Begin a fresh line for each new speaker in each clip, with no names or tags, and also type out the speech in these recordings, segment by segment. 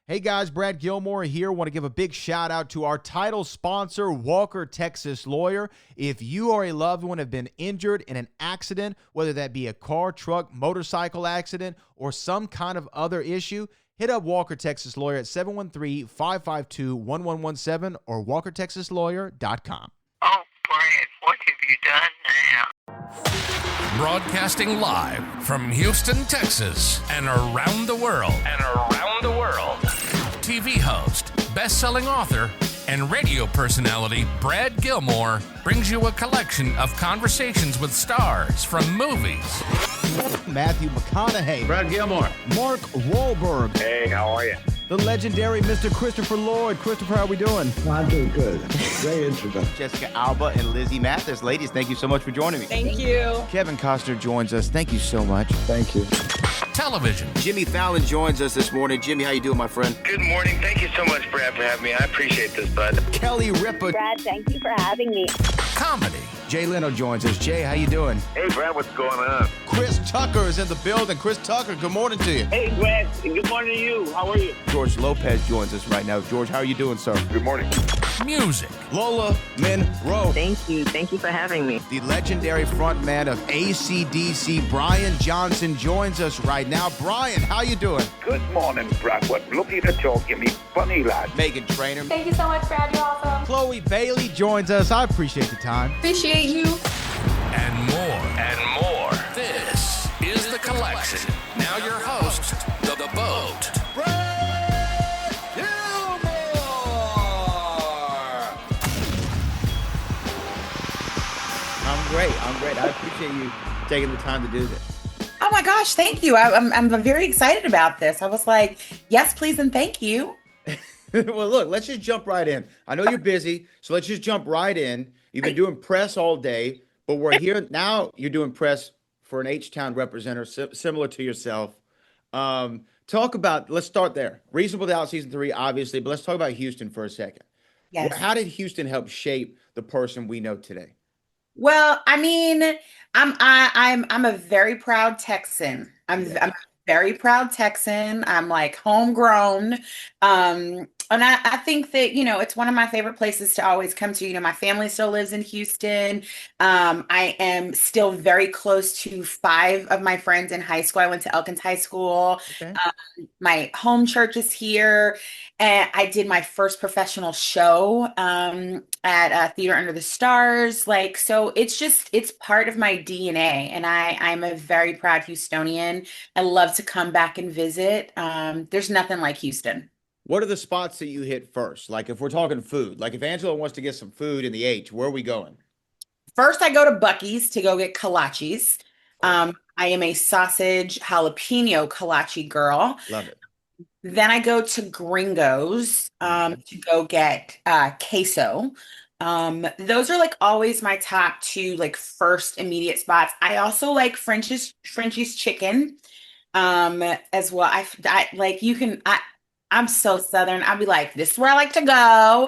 Hey guys, Brad Gilmore here. Want to give a big shout out to our title sponsor, Walker Texas Lawyer. If you or a loved one have been injured in an accident, whether that be a car, truck, motorcycle accident, or some kind of other issue, hit up Walker Texas Lawyer at 713-552-1117 or walkertexaslawyer.com.
Oh, Brad, what have you done now?
Broadcasting live from Houston, Texas, and around the world. TV host, best-selling author, and radio personality Brad Gilmore brings you a collection of conversations with stars from movies.
Matthew McConaughey.
Brad Gilmore.
Mark Wahlberg.
Hey, how are you?
The legendary Mr. Christopher Lloyd. Christopher, how are we doing?
I'm doing good. Great introduction.
Jessica Alba and Lizzie Mathis. Ladies, thank you so much for joining me.
Thank you.
Kevin Costner joins us. Thank you so much.
Thank you.
Television.
Jimmy Fallon joins us this morning. Jimmy, how you doing, my friend?
Good morning. Thank you so much, Brad, for having me. I appreciate this, bud.
Kelly Ripa.
Brad, thank you for having me.
Comedy.
Jay Leno joins us. Jay, how you doing?
Hey, Brad, what's going on?
Chris Tucker is in the building. Chris Tucker, good morning to you.
Hey, Brad, good morning to you. How are you?
George Lopez joins us right now. George, how are you doing, sir?
Good morning.
Music.
Lola Monroe.
Thank you. Thank you for having me.
The legendary frontman of AC/DC, Brian Johnson, joins us right now. Brian, how you doing?
Good morning, Brad. What lovely to talk to me, funny lad.
Megan Trainor.
Thank you so much, Brad. You're awesome.
Chloe Bailey joins us. I appreciate the time.
Appreciate you.
And more. This is The Collection. Now your host, The Boat.
Brad Gilmore! I'm great. I appreciate you taking the time to do this.
Oh my gosh, thank you. I'm very excited about this. I was like, yes, please, and thank you.
Well, look, let's just jump right in. I know you're busy, so let's just jump right in. You've been doing press all day, but we're here now. You're doing press for an H-Town representative similar to yourself. Talk about, let's start there. Reasonable Doubt Season 3, obviously, but let's talk about Houston for a second.
Yes.
How did Houston help shape the person we know today?
Well, I mean, I'm a very proud Texan. I'm a very proud Texan. I'm like homegrown. And I think that, it's one of my favorite places to always come to. My family still lives in Houston. I am still very close to 5 of my friends in high school. I went to Elkins High School.
Okay.
My home church is here. And I did my first professional show at Theater Under the Stars. So it's part of my DNA. And I'm a very proud Houstonian. I love to come back and visit. There's nothing like Houston.
What are the spots that you hit first? Like if we're talking food, like if Angela wants to get some food in the H, where are we going?
First, I go to Buc-ee's to go get kolaches. I am a sausage jalapeno kolache girl.
Love it.
Then I go to Gringo's to go get queso. Those are always my top 2 first immediate spots. I also like French's chicken as well. I'm so Southern. I'll be like, this is where I like to go.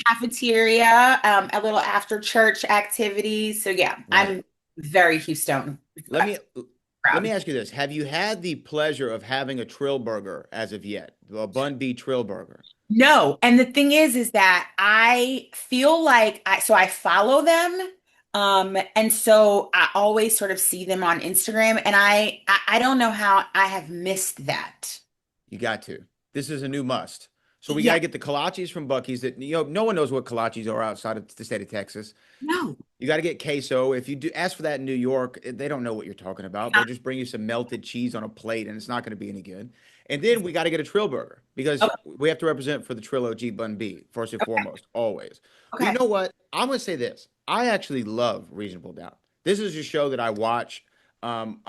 Cafeteria, a little after church activity. So yeah, right. I'm very Houston.
Let me ask you this. Have you had the pleasure of having a Trill Burger as of yet? A Bun B Trill Burger?
No. And the thing is that I feel like I follow them. And so I always sort of see them on Instagram, and I don't know how I have missed that.
You got to. This is a new must. So we got to get the kolaches from Buc-ee's that, no one knows what kolaches are outside of the state of Texas.
No.
You got to get queso. If you do ask for that in New York, they don't know what you're talking about. They'll just bring you some melted cheese on a plate, and it's not going to be any good. And then we got to get a Trill Burger because we have to represent for the Trill OG Bun B, first and foremost, always. Okay. You know what? I'm going to say this. I actually love Reasonable Doubt. This is a show that I watch.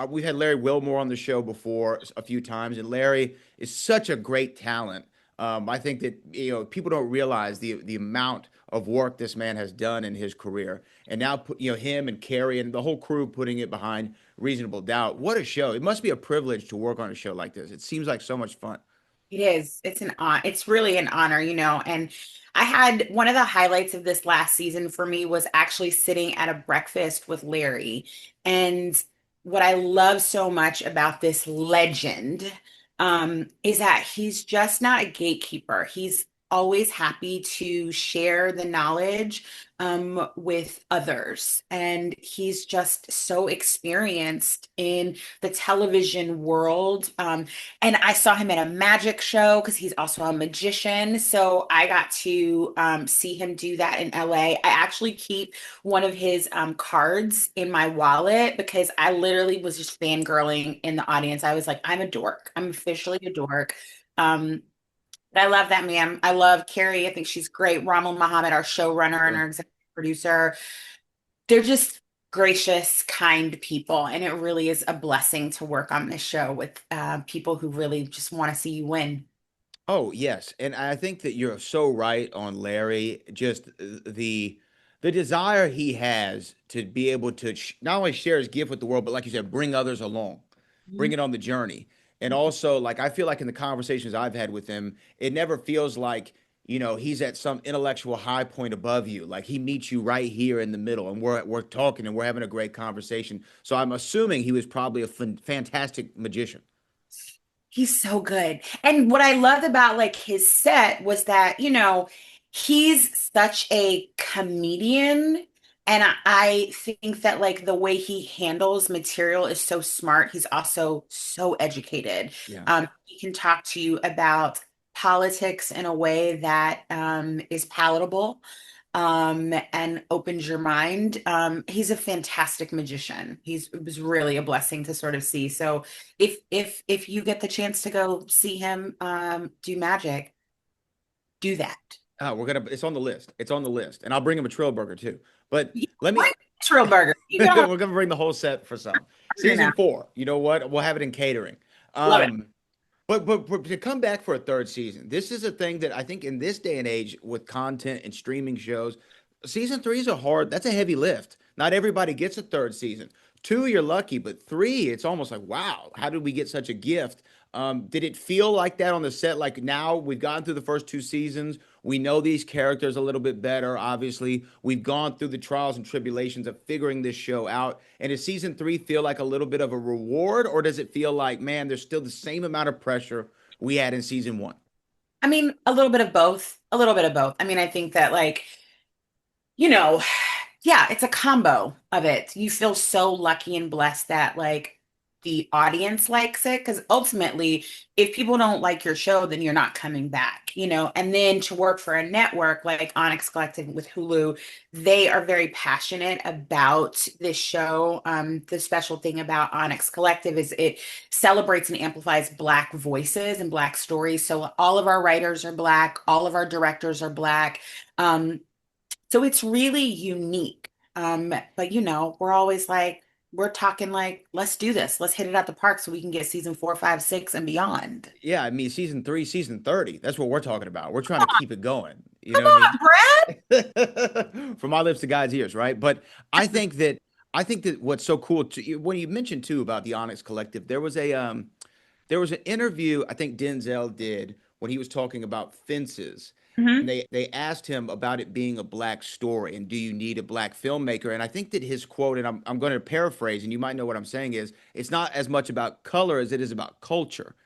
We've had Larry Wilmore on the show before a few times, and Larry is such a great talent. I think that people don't realize the amount of work this man has done in his career, and now him and Carrie and the whole crew putting it behind Reasonable Doubt. What a show! It must be a privilege to work on a show like this. It seems like so much fun.
It is. It's an honor. It's really an honor, And I had one of the highlights of this last season for me was actually sitting at a breakfast with Larry, and what I love so much about this legend is that he's just not a gatekeeper. He's always happy to share the knowledge with others. And he's just so experienced in the television world. And I saw him at a magic show because he's also a magician. So I got to see him do that in LA. I actually keep one of his cards in my wallet because I literally was just fangirling in the audience. I was like, I'm a dork. I'm officially a dork. But I love that man. I love Carrie. I think she's great. Ramal Muhammad, our showrunner and our executive producer. They're just gracious, kind people. And it really is a blessing to work on this show with people who really just want to see you win.
Oh, yes. And I think that you're so right on Larry. Just the desire he has to be able to not only share his gift with the world, but like you said, bring others along, bring it on the journey. And also, like, I feel like in the conversations I've had with him, it never feels like, he's at some intellectual high point above you. Like, he meets you right here in the middle, and we're talking and we're having a great conversation. So I'm assuming he was probably a fantastic magician.
He's so good. And what I loved about like his set was that, he's such a comedian. And I think that like the way he handles material is so smart. He's also so educated.
Yeah.
He can talk to you about politics in a way that is palatable and opens your mind. He's a fantastic magician. It was really a blessing to sort of see. So if you get the chance to go see him do magic, do that.
Oh, it's on the list. It's on the list. And I'll bring him a Trill Burger too. But let me
Trill Burger.
We're gonna bring the whole set for some. Season 4. You know what? We'll have it in catering.
Love it.
But to come back for a third season, this is a thing that I think in this day and age with content and streaming shows, season 3 is that's a heavy lift. Not everybody gets a third season. 2, you're lucky, but 3, it's almost like, wow, how did we get such a gift? Did it feel like that on the set? Like now we've gone through the first 2 seasons. We know these characters a little bit better. Obviously, we've gone through the trials and tribulations of figuring this show out. And does season 3 feel like a little bit of a reward, or does it feel like, man, there's still the same amount of pressure we had in season 1?
I mean, a little bit of both. A little bit of both. I mean, I think that like, yeah, it's a combo of it. You feel so lucky and blessed that like the audience likes it, because ultimately if people don't like your show, then you're not coming back, and then to work for a network like Onyx Collective with Hulu, they are very passionate about this show. The special thing about Onyx Collective is it celebrates and amplifies Black voices and Black stories. So all of our writers are Black, all of our directors are Black. So it's really unique. But we're always like, we're talking like, let's do this. Let's hit it out the park so we can get season 4, 5, 6 and beyond.
Yeah, I mean, season 3, season 30. That's what we're talking about. We're trying to keep it going.
Come on,
Brad. From my lips to God's ears, right? But I think that what's so cool when you mentioned too about the Onyx Collective, there was an interview I think Denzel did when he was talking about Fences. And they asked him about it being a Black story and do you need a Black filmmaker? And I think that his quote, and I'm going to paraphrase, and you might know what I'm saying, is it's not as much about color as it is about culture,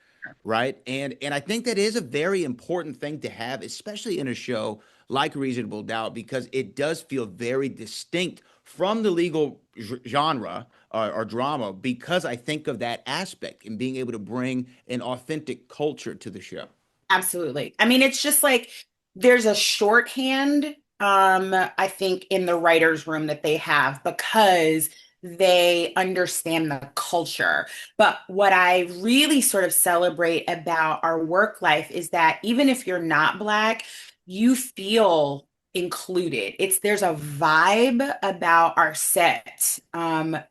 right? And I think that is a very important thing to have, especially in a show like Reasonable Doubt, because it does feel very distinct from the legal genre or drama, because I think of that aspect and being able to bring an authentic culture to the show.
Absolutely. I mean, it's just like, there's a shorthand, I think, in the writer's room that they have because they understand the culture. But what I really sort of celebrate about our work life is that even if you're not Black, you feel included. There's a vibe about our set,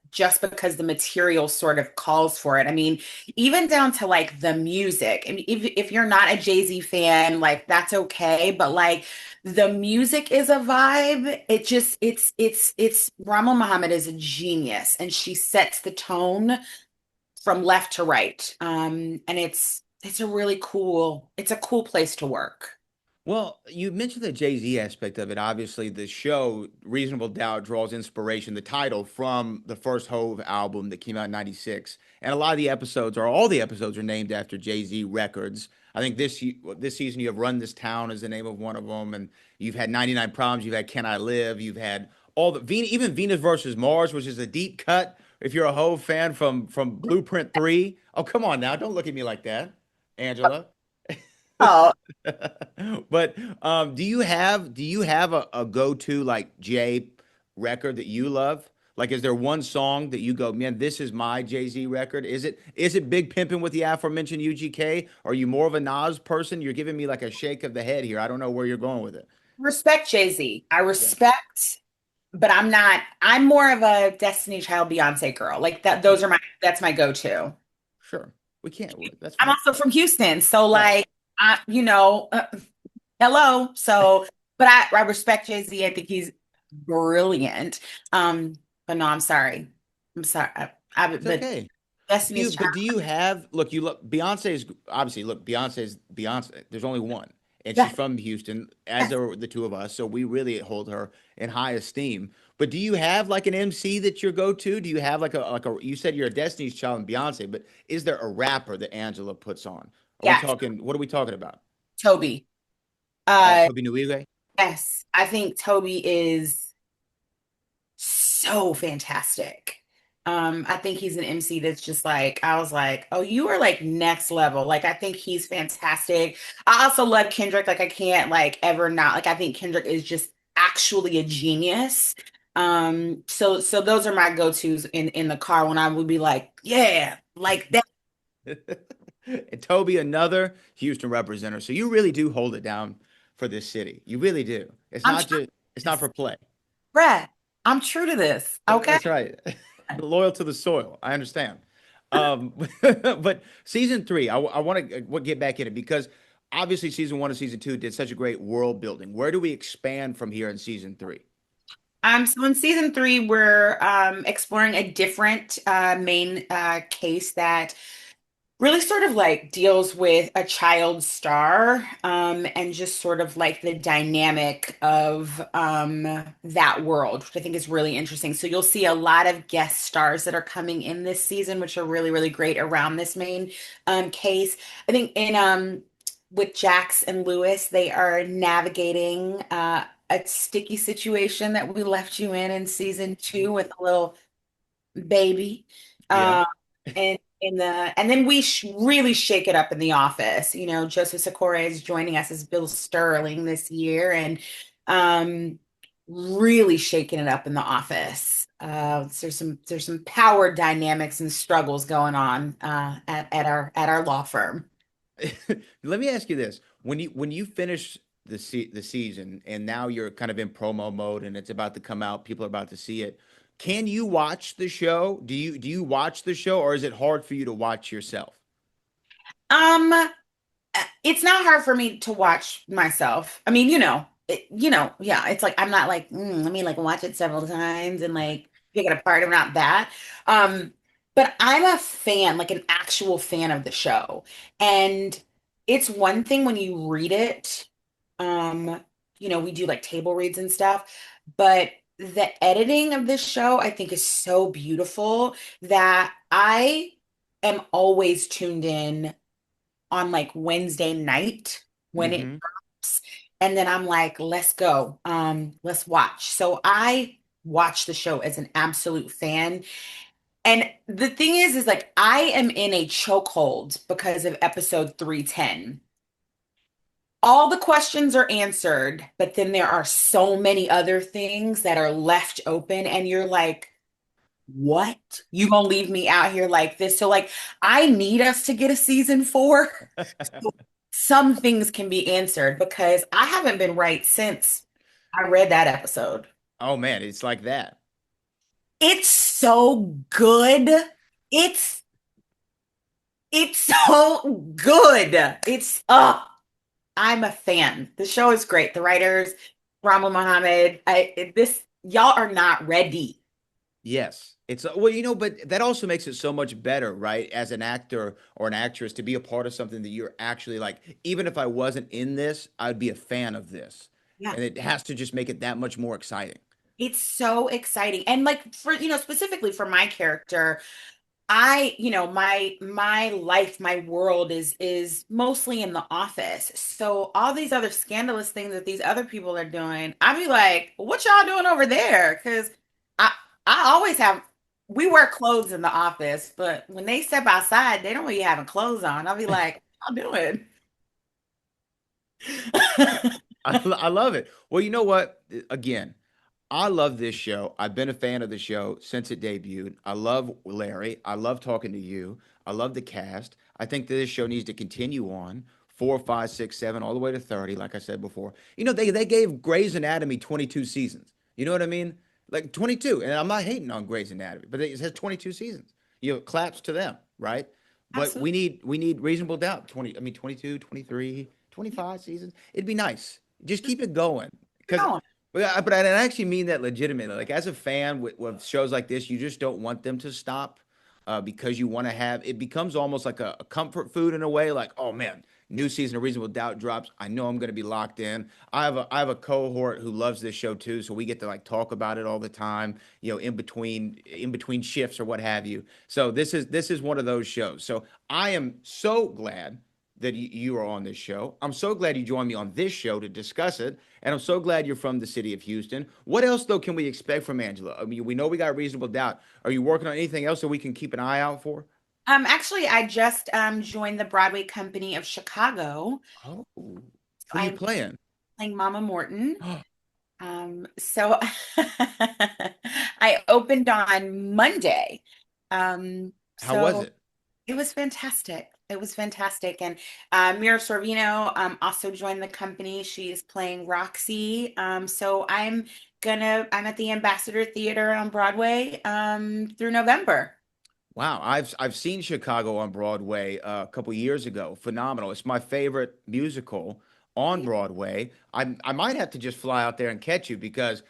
just because the material sort of calls for it. I mean, even down to like the music. I mean, if you're not a Jay-Z fan, like that's okay, but like the music is a vibe. It's Ramal Muhammad is a genius, and she sets the tone from left to right. And it's a cool place to work.
Well, you mentioned the Jay-Z aspect of it. Obviously, the show Reasonable Doubt draws inspiration, the title, from the first Hove album that came out in '96. And a lot of the episodes, or all the episodes, are named after Jay-Z records. I think this season you have Run This Town as the name of one of them, and you've had 99 Problems, you've had Can I Live, you've had all the even Venus versus Mars, which is a deep cut if you're a Hove fan from Blueprint 3. Oh, come on now, don't look at me like that, Angela.
Oh,
But do you have a go-to like Jay record that you love? Like, is there one song that you go, man, this is my Jay-Z record? Is it Big Pimpin' with the aforementioned UGK? Are you more of a Nas person? You're giving me like a shake of the head here. I don't know where you're going with it.
respect Jay-Z. I
Yeah,
respect, but I'm not, I'm more of a Destiny Child Beyonce girl. Like that, those are that's my go-to.
sure. We can't. That's
I'm
fine.
also from Houston, so
Right.
like hello. So, but I respect Jay-Z. I think he's brilliant. But no, I'm sorry. I'm sorry.
It's
But
okay.
Destiny's Child.
Do you have look? You look. Beyonce's obviously look. Beyonce's Beyonce. There's only one, and she's
Yes,
from Houston, as
yes.
are the two of us. So we really hold her in high esteem. But do you have like an MC that your go to? Do you have like a? You said you're a Destiny's Child and Beyonce, but is there a rapper that Angela puts on? Are we
Yes.
talking? What are we talking about?
Toby. Uh,
Toby Newigwe?
yes. I think Toby is so fantastic. I think he's an MC that's just like, I was like, oh, you are like next level. Like, I think he's fantastic. I also love Kendrick. Like, I can't like ever not like, I think Kendrick is just actually a genius. So those are my go-tos in the car when I would be like, yeah, like that.
And Toby, another Houston representative. So you really do hold it down for this city. You really do. It's
I'm
not
true
just.
to
It's not
this.
for play.
Brad, I'm true to this. Okay.
That's right. Loyal to the soil. I understand. But season three, I want to get back in it because obviously season one and season two did such a great world building. Where do we expand from here in season three?
So in season three, we're exploring a different main case that really sort of like deals with a child star and just sort of like the dynamic of that world, which I think is really interesting. So you'll see a lot of guest stars that are coming in this season, which are really, really great around this main case. I think in with Jax and Lewis, they are navigating a sticky situation that we left you in season two with a little baby.
Yeah.
Um, and and then we really shake it up in the office. You know, Joseph Sikora is joining us as Bill Sterling this year, and um, really shaking it up in the office. So there's some power dynamics and struggles going on at our law firm.
Let me ask you this: when you finish the season and now you're kind of in promo mode and it's about to come out, people are about to see it. Can you watch the show? Do you watch the show, or is it hard for you to watch yourself?
Um, it's not hard for me to watch myself. I mean, yeah, it's like I'm not like, let me like watch it several times and like pick it apart. I'm not that. Um, but I'm a fan, like an actual fan of the show. And it's one thing when you read it, um, we do like table reads and stuff, but the editing of this show I think is so beautiful that I am always tuned in on like Wednesday night when it
Hmm.
drops. And then I'm like, let's go. Let's watch. So I watch the show as an absolute fan. And the thing is like I am in a chokehold because of episode 310. All the questions are answered, but then there are so many other things that are left open, and you're like, what? You gonna leave me out here like this? So like I need us to get a season four. So some things can be answered because I haven't been right since I read that episode.
Oh man, it's like that.
It's so good. It's it's so good. I'm a fan. The show is great. The writers, Ramla Mohammed, this y'all are not ready.
Yes. It's well, but that also makes it so much better, right? As an actor or an actress to be a part of something that you're actually like, even if I wasn't in this, I'd be a fan of this.
Yeah.
And it has to just make it that much more exciting.
It's so exciting. And like for, specifically for my character, my life, my world is mostly in the office. So all these other scandalous things that these other people are doing, I'd be like, what y'all doing over there? Because I I always have we wear clothes in the office, but when they step outside, they don't be having clothes on. I'll be like, what y'all doing?
I love it. Well, you know what? Again, I love this show. I've been a fan of the show since it debuted. I love Larry. I love talking to you. I love the cast. I think that this show needs to continue on 4, 5, 6, 7, all the way to 30, like I said before. They gave Grey's Anatomy 22 seasons. You know what I mean? Like 22. And I'm not hating on Grey's Anatomy, but it has 22 seasons. Claps to them, right? But
Absolutely.
we need reasonable doubt. 22, 23, 25 seasons. It'd be nice. Just keep it going. Because
No.
but I actually mean that legitimately. Like as a fan with shows like this, you just don't want them to stop because you want to have it becomes almost like a comfort food in a way. Like, oh man, new season of Reasonable Doubt drops. I know I'm going to be locked in. I have a cohort who loves this show too, so we get to like talk about it all the time. In between shifts or what have you. So this is one of those shows. So I am so glad that you are on this show. I'm so glad you joined me on this show to discuss it. And I'm so glad you're from the city of Houston. What else, though, can we expect from Angela? I mean, we know we got Reasonable Doubt. Are you working on anything else that we can keep an eye out for?
Actually, I just joined the Broadway company of Chicago.
Oh, who
So
you
I'm
playing?
playing Mama Morton. So I opened on Monday.
How was
So
it?
it was fantastic. It was fantastic. And Mira Sorvino also joined the company. She is playing Roxy. So I'm at the Ambassador Theater on Broadway through November.
Wow, I've seen Chicago on Broadway a couple years ago. Phenomenal. It's my favorite musical on Broadway. I might have to just fly out there and catch you because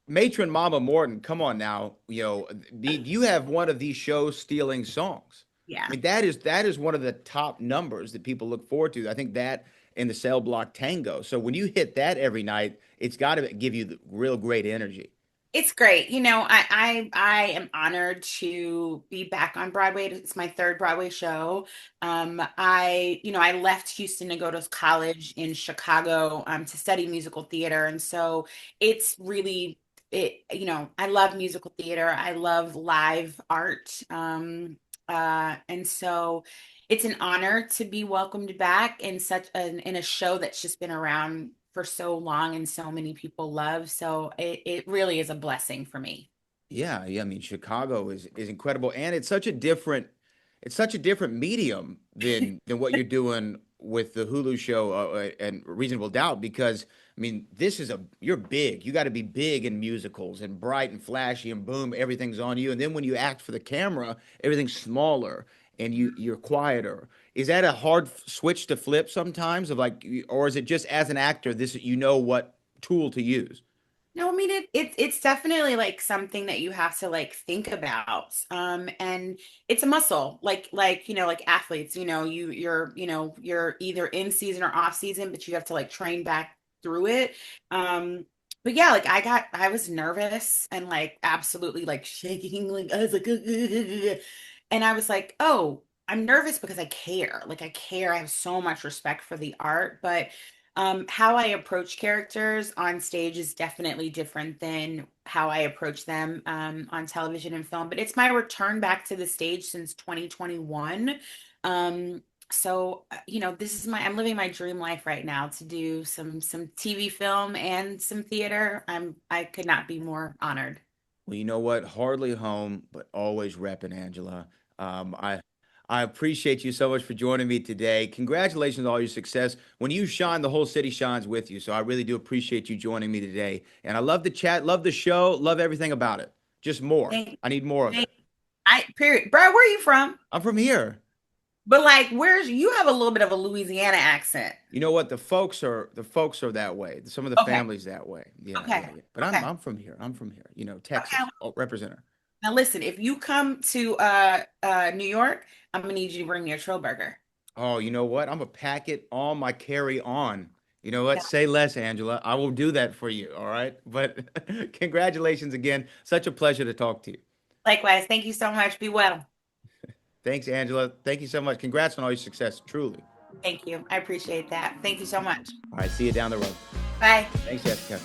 Matron Mama Morton, come on now, you have one of these shows stealing songs.
Yeah.
I mean, that is one of the top numbers that people look forward to. I think that and the Cell Block Tango. So when you hit that every night, it's got to give you the real great energy.
It's great. I am honored to be back on Broadway. It's my third Broadway show. I left Houston to go to college in Chicago to study musical theater. And so it's really I love musical theater. I love live art. And so it's an honor to be welcomed back in a show that's just been around for so long and so many people love. So it really is a blessing for me.
Yeah, yeah. I mean, Chicago is incredible, and it's such a different medium than what you're doing with the Hulu show and Reasonable Doubt. Because I mean, you're big. You got to be big in musicals and bright and flashy and boom, everything's on you. And then when you act for the camera, everything's smaller and you're quieter. Is that a hard switch to flip sometimes? Or is it just as an actor, what tool to use?
No, I mean it's definitely like something that you have to like think about. And it's a muscle, like athletes, you're either in season or off season, but you have to like train back through it. But yeah, like I was nervous and like absolutely like shaking, like I was like, and I was like, oh, I'm nervous because I care. Like I care. I have so much respect for the art, but how I approach characters on stage is definitely different than how I approach them on television and film. But it's my return back to the stage since 2021. I'm living my dream life right now to do some TV, film, and some theater. I could not be more honored.
Well, you know what? Hardly home, but always repping, Angela. I appreciate you so much for joining me today. Congratulations on all your success. When you shine, the whole city shines with you. So I really do appreciate you joining me today. And I love the chat, love the show, love everything about it. Just more.
Thank,
I need more of
thank
it.
I period. Brad, where are you from?
I'm from here.
But like, where's you have a little bit of a Louisiana accent.
You know what? The folks are that way. Some of the
Okay.
families that way. Yeah,
Okay.
yeah, yeah. But I'm
Okay.
I'm from here. I'm from here. Texas
Okay.
representative.
Now listen, if you come to New York, I'm gonna need you to bring me a Trill burger.
Oh, you know what? I'm gonna pack it on my carry on. You know what? Say less, Angela. I will do that for you. All right. But congratulations again. Such a pleasure to talk to you.
Likewise. Thank you so much. Be well.
Thanks, Angela. Thank you so much. Congrats on all your success. Truly.
Thank you. I appreciate that. Thank you so much.
All right. See you down the road.
Bye.
Thanks, Jessica.